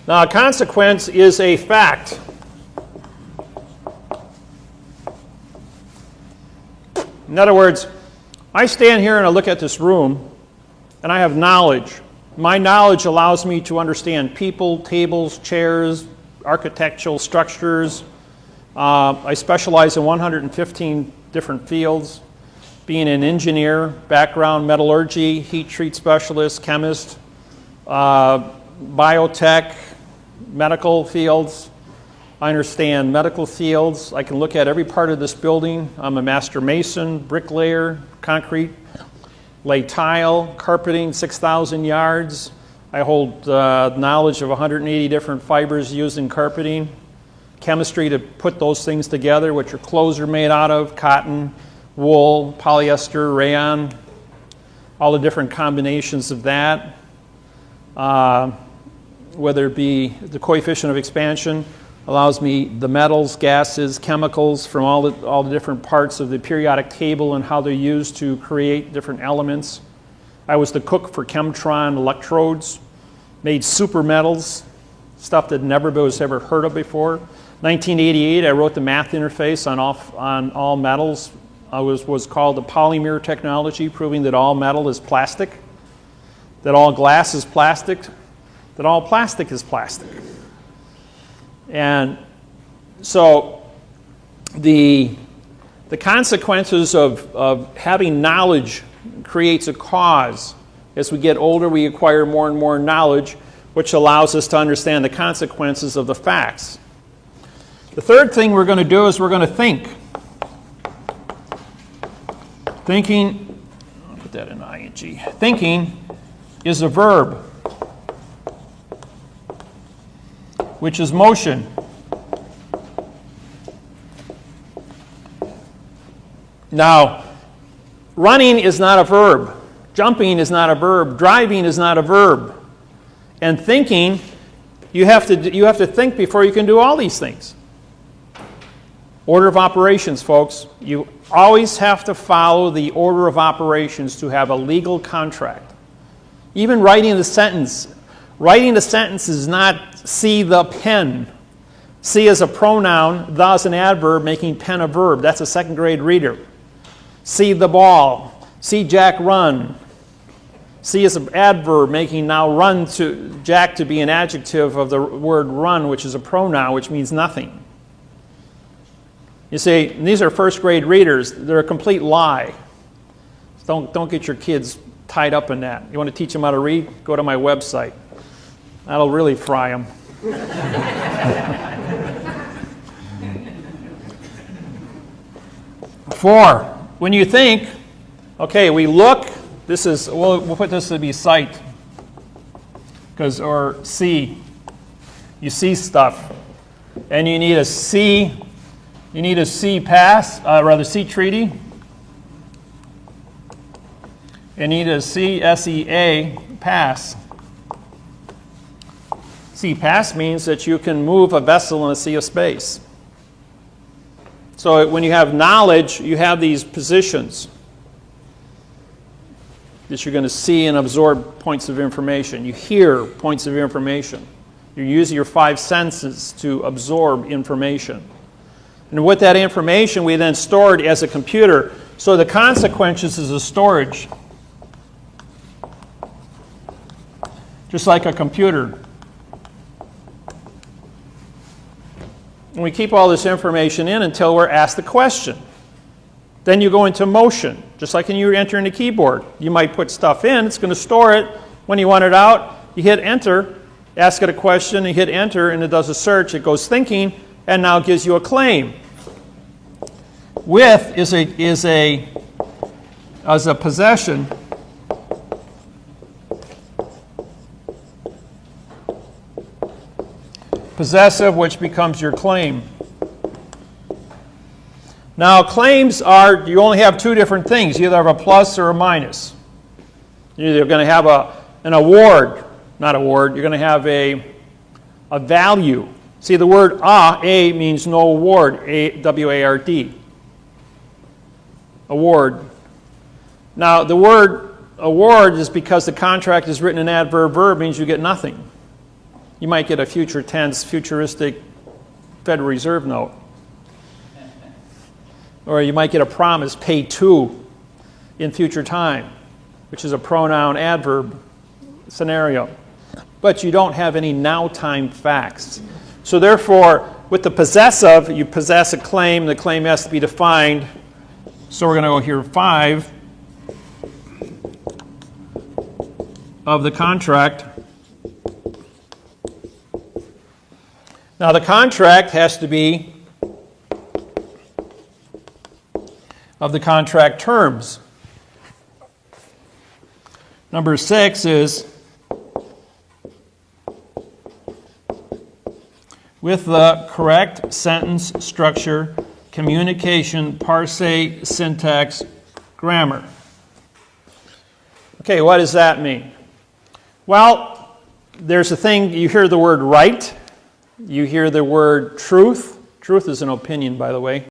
Now, a consequence is a fact. In other words, I stand here and I look at this room, and I have knowledge. My knowledge allows me to understand people, tables, chairs, architectural structures. I specialize in 115 different fields, being an engineer, background, metallurgy, heat treat specialist, chemist, biotech, medical fields. I understand medical fields. I can look at every part of this building. I'm a master mason, bricklayer, concrete, lay tile, carpeting, 6,000 yards. I hold knowledge of 180 different fibers used in carpeting. Chemistry to put those things together, which your clothes are made out of, cotton, wool, polyester, rayon, all the different combinations of that. Whether it be the coefficient of expansion, allows me the metals, gases, chemicals from all the different parts of the periodic table and how they're used to create different elements. I was the cook for Chemtron electrodes, made super metals, stuff that never was ever heard of before. 1988, I wrote the math interface on all metals. Was called the polymer technology, proving that all metal is plastic, that all glass is plastic, that all plastic is plastic. And so the consequences of having knowledge creates a cause. As we get older, we acquire more and more knowledge, which allows us to understand the consequences of the facts. The third thing we're going to do is we're going to think. Thinking, I'll put that in ing. Thinking is a verb, which is motion. Now, running is not a verb. Jumping is not a verb. Driving is not a verb. And thinking, you have to think before you can do all these things. Order of operations, folks. You always have to follow the order of operations to have a legal contract. Even writing the sentence. Writing the sentence is not see the pen. See is a pronoun, the is an adverb, making pen a verb. That's a second grade reader. See the ball. See Jack run. See is an adverb, making now run to Jack to be an adjective of the word run, which is a pronoun, which means nothing. You say, these are first grade readers. They're a complete lie. Don't get your kids tied up in that. You want to teach them how to read? Go to my website. That'll really fry them. 4, when you think, okay, we look, this is, we'll put this to be sight, or see. You see stuff, and you need a see treaty, and you need a SEA pass. Sea pass means that you can move a vessel in a sea of space. So when you have knowledge, you have these positions that you're going to see and absorb points of information. You hear points of information. You use your 5 senses to absorb information. And with that information, we then store it as a computer. So the consequences is a storage. Just like a computer. And we keep all this information in until we're asked the question. Then you go into motion, just like when you're entering the keyboard. You might put stuff in, it's going to store it. When you want it out, you hit enter, ask it a question, you hit enter, and it does a search. It goes thinking, and now gives you a claim. With is a possession. Possessive, which becomes your claim. Now, claims are, you only have 2 different things. You either have a plus or a minus. You're either going to have an award, not award, you're going to have a value. See, the word A means no award, A-W-A-R-D. Award. Now, the word award is because the contract is written in adverb verb, means you get nothing. You might get a future tense, futuristic Federal Reserve note. Or you might get a promise, pay to, in future time, which is a pronoun adverb scenario. But you don't have any now time facts. So therefore, with the possessive, you possess a claim. The claim has to be defined. So we're going to go here 5 of the contract. Now the contract has to be of the contract terms. Number 6 is with the correct sentence structure, communication, parse, syntax, grammar. Okay, what does that mean? Well, there's a thing, you hear the word right, you hear the word truth. Truth is an opinion, by the way.